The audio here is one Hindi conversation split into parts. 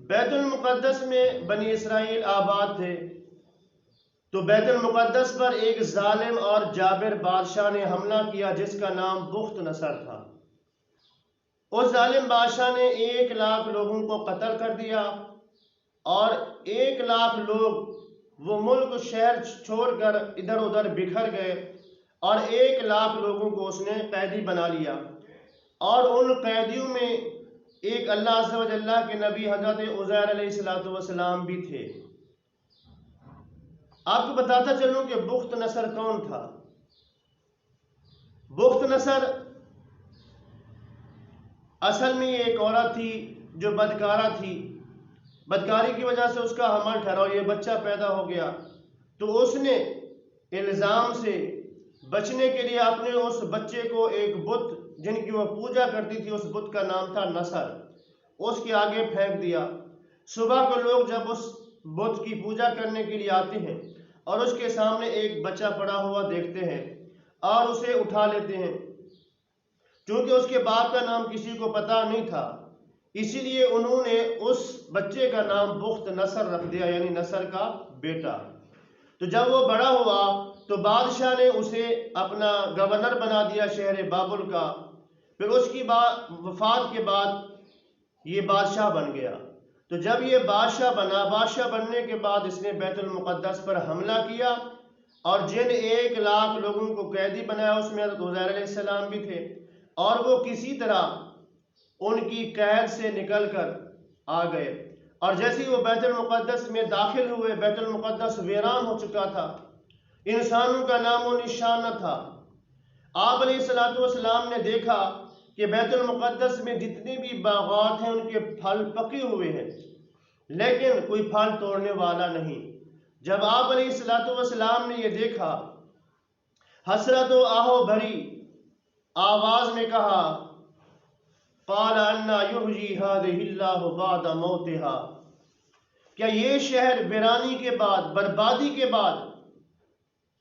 बैतुल मुक़द्दस में बनी इसराइल आबाद थे, तो बैतुल मुक़द्दस पर एक जालिम और जाबिर बादशाह ने हमला किया जिसका नाम बुख्त नसर था। उस जालिम बादशाह ने 1 लाख लोगों को कत्ल कर दिया और 1 लाख लोग वो मुल्क शहर छोड़कर इधर उधर बिखर गए और 1 लाख लोगों को उसने कैदी बना लिया। और उन कैदियों में एक अल्लाह अज़्ज़ व जल्ला के नबी हज़रत उज़ैर अलैहिस्सलाम भी थे। आपको बताता चलूं कि बुख्त नसर कौन था। बुख्त नसर असल में एक औरत थी जो बदकारा थी। बदकारी की वजह से उसका हमल ठहरा और ये बच्चा पैदा हो गया, तो उसने इल्ज़ाम से बचने के लिए अपने उस बच्चे को एक बुत जिनकी वह पूजा करती थी, उस बुत का नाम था नसर, उसके आगे फेंक दिया। सुबह को लोग जब उस बुत की पूजा करने के लिए आते हैं और उसके सामने एक बच्चा पड़ा हुआ देखते हैं और उसे उठा लेते हैं। क्योंकि उसके बाप का नाम किसी को पता नहीं था, इसीलिए उन्होंने उस बच्चे का नाम बुख्त नसर रख दिया, यानी नसर का बेटा। तो जब वो बड़ा हुआ तो बादशाह ने उसे अपना गवर्नर बना दिया शहर बाबुल का। फिर उसकी वफात के बाद ये बादशाह बन गया। तो जब ये बादशाह बना, बादशाह बनने के बाद इसने बैतुल मुक़द्दस पर हमला किया और जिन 1 लाख लोगों को कैदी बनाया उसमें हज़रत उज़ैर अलैहिस्सलाम भी थे, और वो किसी तरह उनकी कैद से निकल कर आ गए। और जैसे ही वो बैतुल मुक़द्दस में दाखिल हुए, बैतुल मुक़द्दस वीरान हो चुका था, इंसानों का नामो निशान न था। आप अलैहिस्सलाम ने देखा कि बैतुल मुक़द्दस में जितने भी बागात हैं उनके फल पके हुए हैं, लेकिन कोई फल तोड़ने वाला नहीं। जब आप अलैहिस्सलाम ने ये देखा, हसरत व आहो भरी आवाज में कहा, क़ाल अन्ना युहयी हादिहिल्लाहु बादा मौतिहा, क्या ये शहर वीरानी के बाद, बर्बादी के बाद,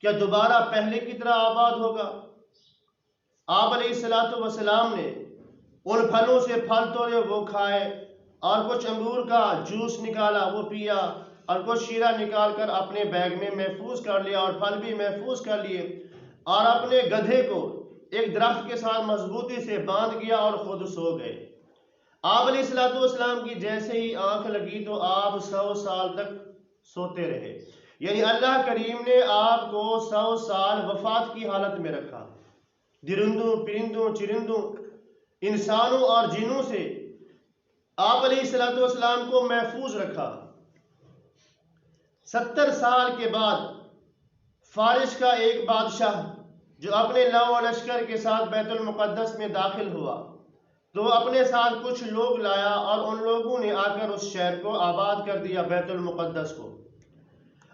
क्या दोबारा पहले की तरह आबाद होगा। आप अलैहिस्सलाम ने उन फलों से फल तोड़े, वो खाए, और कुछ अंगूर का जूस निकाला, वो पिया, और कुछ शीरा निकाल कर अपने बैग में महफूज कर लिया और फल भी महफूज कर लिए, और अपने गधे को एक दरख्त के साथ मजबूती से बांध दिया और खुद सो गए। आप अलैहिस्सलाम की जैसे ही आंख लगी तो आप 100 साल तक सोते रहे, यानी अल्लाह करीम ने आपको 100 साल वफात की हालत में रखा। दिरिंदों, परिंदों, चिरिंदों, इंसानों और जिनों से आप अलैहिस्सलाम को महफूज रखा। 70 साल के बाद फारिस का एक बादशाह जो अपने लव और लश्कर के साथ बैतुल मुक़द्दस में दाखिल हुआ, तो अपने साथ कुछ लोग लाया और उन लोगों ने आकर उस शहर को आबाद कर दिया, बैतुल मुक़द्दस को।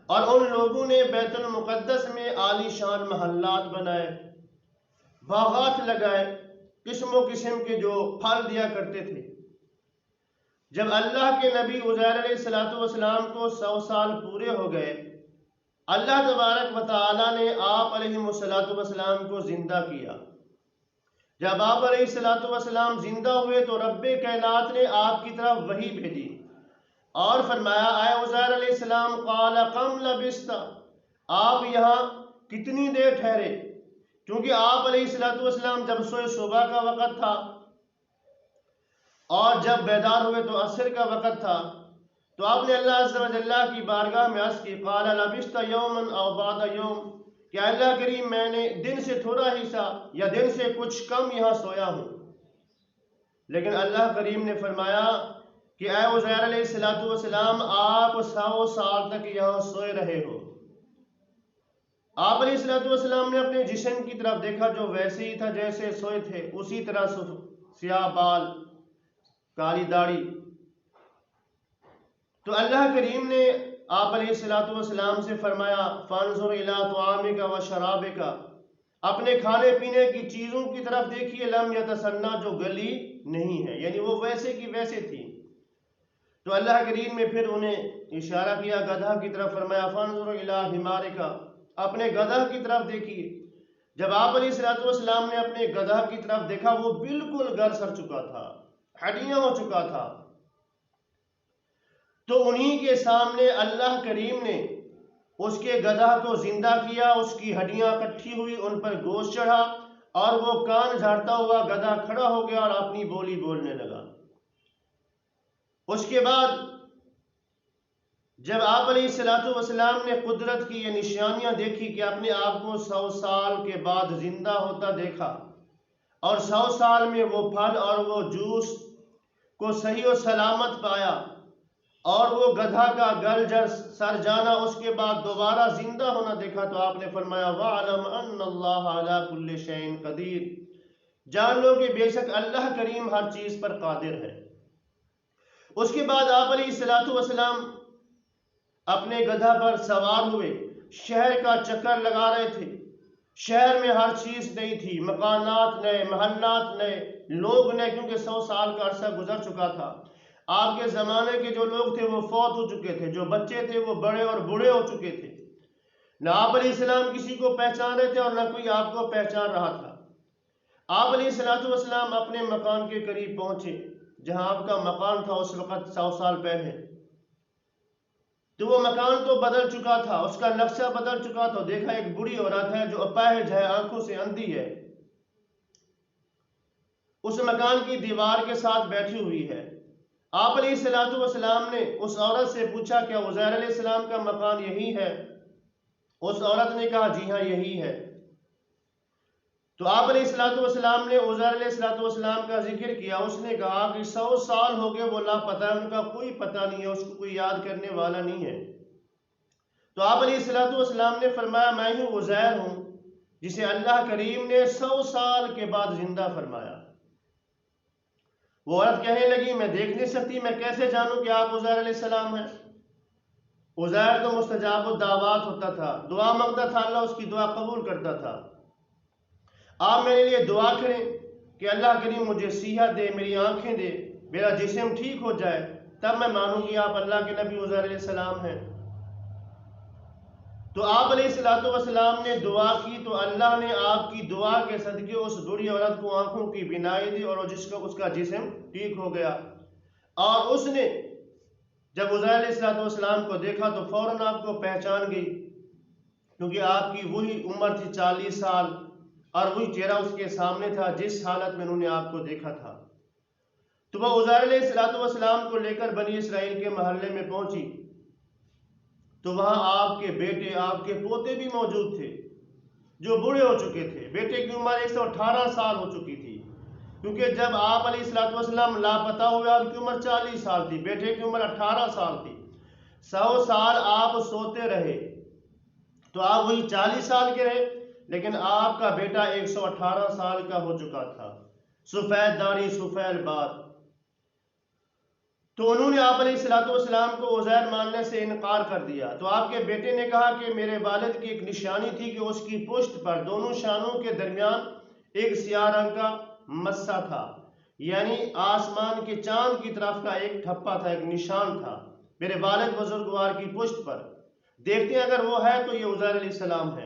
और उन लोगों ने बैतुल मुक़द्दस में आलीशान महल्लात बनाए, बागात लगाए, किस्मों किस्म के जो फल दिया करते थे। जब अल्लाह के नबी उज़ैर अलैहिस्सलाम को 100 साल पूरे हो गए, अल्लाह तबारक व तआला ने आप अलैहिस्सलाम को जिंदा किया। जब आप अलैहिस्सलाम जिंदा हुए तो रब्बे कायनात ने आपकी तरफ वही भेजी और फरमाया, आए उज़ैर अलैहिस्सलाम, क़ाल कम लबिस्ता, आप यहाँ कितनी देर ठहरे। क्योंकि आप अलैहिस्सलाम जब सोए सुबह का वक़्त था और जब बेदार हुए तो असर का वक़्त था। तो आपने अल्लाह अज़्ज़ व जल्ला की बारगाह में अर्ज़ की, क़ाल लबिस्ता यौमन औ बादा यौम, कि अल्लाह करीम मैंने दिन से थोड़ा हिस्सा या दिन से कुछ कम यहाँ सोया हूँ। लेकिन अल्लाह करीम ने फरमाया कि ऐ उज़ैर अलैहिस्सलाम, आप 100 साल तक यहाँ सोए रहे हो। आप अलैहिस्सलाम ने अपने जिस्म की तरफ देखा जो वैसे ही था जैसे सोए थे, उसी तरह सियाह बाल, काली दाढ़ी। तो अल्लाह करीम ने आप अलैहिस्सलाम से फरमाया, फ़ांज़ुर इला तुआमिका व शराबिका, अपने खाने पीने की चीज़ों की तरफ देखिए, लम यतसन्ना, जो गली नहीं है, यानी वो वैसे की वैसे थी। तो अल्लाह करीम ने फिर उन्हें इशारा किया गधा की तरफ, फरमाया फ़ांज़ुर इला हिमारिका, अपने गधा की तरफ देखिए। जब आप अलैहिस्सलाम ने अपने गधा की तरफ देखा, वो बिल्कुल गर सर चुका था, हड्डियां हो चुका था। तो उन्हीं के सामने अल्लाह करीम ने उसके गधा को जिंदा किया, उसकी हड्डियां इकट्ठी हुई, उन पर गोश्त चढ़ा और वो कान झाड़ता हुआ गधा खड़ा हो गया और अपनी बोली बोलने लगा। उसके बाद जब आप अलैहिस्सलातु वस्सलाम ने कुदरत की ये निशानियां देखी कि अपने आप को 100 साल के बाद जिंदा होता देखा और 100 साल में वो फल और वो जूस को सही और सलामत पाया और वो गधा का गल जर सर जाना उसके बाद दोबारा जिंदा होना देखा, तो आपने फरमाया वअलम अन्नल्लाह अला कुल्लि शैइन कदीर, जान लो कि बेशक अल्लाह करीम हर चीज पर कादिर है। उसके बाद आप अलैहिस्सलातु वस्सलाम अपने गधा पर सवार हुए, शहर का चक्कर लगा रहे थे। शहर में हर चीज नई थी, मकानात नए, महल्लात नए, लोग नए, क्योंकि 100 साल का अरसा गुजर चुका था। आपके जमाने के जो लोग थे वो फौत हो चुके थे, जो बच्चे थे वो बड़े और बूढ़े हो चुके थे। न आप अलैहिस्सलाम किसी को पहचान रहे थे और न कोई आपको पहचान रहा था। आप अलैहिस्सलातु वस्सलाम अपने मकान के करीब पहुंचे जहां आपका मकान था उस वक्त 100 साल पहले। तो वो मकान तो बदल चुका था, उसका नक्शा बदल चुका था। देखा एक बूढ़ी औरत है जो अपाहिज है, आंखों से अंधी है, उस मकान की दीवार के साथ बैठी हुई है। आप अलैहिस्सलातु वस्सलाम ने उस औरत से पूछा क्या उज़ैर अलैहिस्सलाम का मकान यही है? उस औरत ने कहा जी हाँ यही है। तो आप अलैहिस्सलातु वस्सलाम ने उज़ैर अलैहिस्सलातु वस्सलाम का जिक्र किया। उसने कहा कि 100 साल हो गए वो लापता है, उनका कोई पता नहीं है, उसको कोई याद करने वाला नहीं है। तो आप अलैहिस्सलातु वस्सलाम ने फरमाया मैं ही उज़ैर हूं जिसे अल्लाह करीम ने 100 साल के बाद जिंदा फरमाया। वो औरत कहने लगी मैं देख नहीं सकती, मैं कैसे जानूं कि आप उज़ैर अलैहिस्सलाम हैं? उज़ैर तो मुस्तजाब दावात होता था, दुआ मांगता था, अल्लाह उसकी दुआ कबूल करता था। आप मेरे लिए दुआ करें कि अल्लाह करीम मुझे सेहत दे, मेरी आंखें दे, मेरा जिस्म ठीक हो जाए, तब मैं मानूं कि आप अल्लाह के नबी उज़ैर अलैहिस्सलाम हैं। तो आप अलैहिस्सलातु वस्सलाम ने दुआ की तो अल्लाह ने आपकी दुआ के सदके उस बूढ़ी औरत को आंखों की बीनाई दी और जिसका उसका जिस्म ठीक हो गया। और उसने जब उज़ैर अलैहिस्सलातु वस्सलाम को देखा तो फौरन आपको पहचान गई, क्योंकि आपकी वही उम्र थी 40 साल और वही चेहरा उसके सामने था जिस हालत में उन्होंने आपको देखा था। तो वह उज़ैर अलैहिस्सलातु वस्सलाम को लेकर बनी इसराइल के महल्ले में पहुंची तो वहां आपके बेटे, आपके पोते भी मौजूद थे जो बूढ़े हो चुके थे। बेटे की उम्र 118 साल हो चुकी थी, क्योंकि जब आप अलैहिस्सलातु वस्सलाम लापता हुए आपकी उम्र 40 साल थी, बेटे की उम्र 18 साल थी। 100 साल आप सोते रहे तो आप वही 40 साल के रहे, लेकिन आपका बेटा 118 साल का हो चुका था, सफेद दाढ़ी सफेद बाल। तो उन्होंने आप अलैहिस्सलातु वस्सलाम को उज़ैर मानने से इनकार कर दिया। तो आपके बेटे ने कहा कि मेरे वालिद की एक निशानी थी कि उसकी पुश्त पर दोनों शानों के दरमियान एक सियाह रंग का मस्सा था, यानी आसमान के चांद की तरफ का एक ठप्पा था, एक निशान था मेरे वालिद बुजुर्गवार की पुश्त पर। देखते हैं अगर वो है तो ये उज़ैर अलैहिस्सलाम है।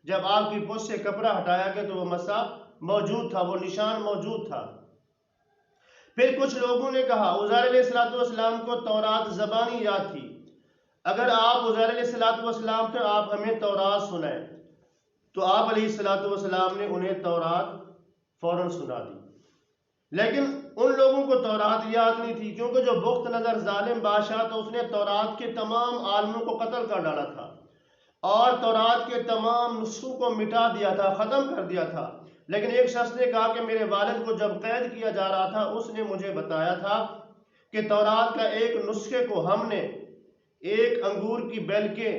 जब आपकी पुश्त से कपड़ा हटाया गया तो वो मस्सा मौजूद था, वो निशान मौजूद था। फिर कुछ लोगों ने कहा उज़ैर अलैहिस्सलातु वस्सलाम को तौरात ज़बानी याद थी, अगर आप उज़ैर अलैहिस्सलातु वस्सलाम थे आप हमें तौरात सुनाएं। तो आप अलैहिस्सलातु वस्सलाम ने उन्हें तौरात फौरन सुना दी। लेकिन उन लोगों को तौरात याद नहीं थी, क्योंकि जो बुख्त नजर जालिम बादशाह था उसने तौरात के तमाम आलमों को कत्ल कर डाला था और तौरात के तमाम नुस्खों को मिटा दिया था, ख़त्म कर दिया था। लेकिन एक शख्स ने कहा कि मेरे वालिद को जब कैद किया जा रहा था उसने मुझे बताया था कि तौरात का एक नुस्खे को हमने एक अंगूर की बेल के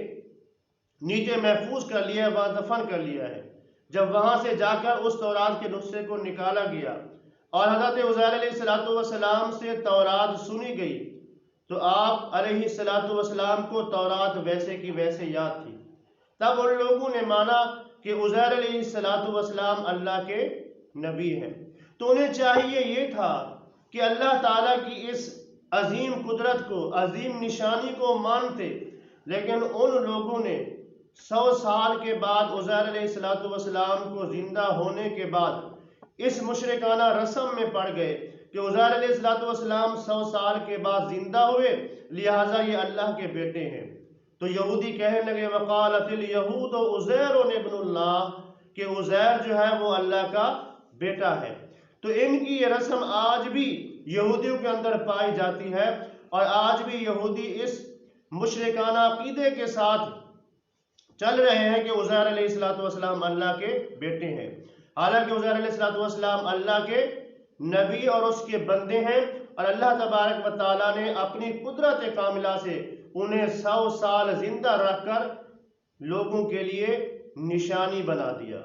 नीचे महफूज कर लिया है, वहां दफन कर लिया है। जब वहां से जाकर उस तौरात के नुस्खे को निकाला गया और हज़रत उज़ैर अलैहिस्सलातु वस्सलाम से तौरात सुनी गई तो आप अलैहिस्सलातु वस्सलाम को तौरात वैसे की वैसे याद थी। तब उन लोगों ने माना कि उज़ैर अलैहिस्सलातु वस्सलाम अल्लाह के नबी हैं। तो उन्हें चाहिए ये था कि अल्लाह ताला की इस अजीम कुदरत को, अजीम निशानी को मानते, लेकिन उन लोगों ने 100 साल के बाद उज़ैर अलैहिस्सलातु वस्सलाम को जिंदा होने के बाद इस मुशरिकाना रस्म में पड़ गए कि उज़ैर अलैहिस्सलाम 100 साल के बाद जिंदा हुए, लिहाजा ये अल्लाह के बेटे हैं। तो यहूदी कहने लगे वक़ालतिल यहूद उज़ैर इब्नुल्लाह, कि उज़ैर जो है वो अल्लाह का बेटा है। तो इनकी ये रस्म आज भी यहूदियों के अंदर पाई जाती है और आज भी यहूदी इस मुशरिकाना अकीदे के साथ चल रहे हैं कि उज़ैर अलैहिस्सलाम अल्लाह के बेटे हैं। हालांकि उज़ैर अलैहिस्सलाम अल्लाह के नबी और उसके बंदे हैं और अल्लाह तबारक व तआला ने अपनी कुदरत कामिला से उन्हें 100 साल जिंदा रखकर लोगों के लिए निशानी बना दिया।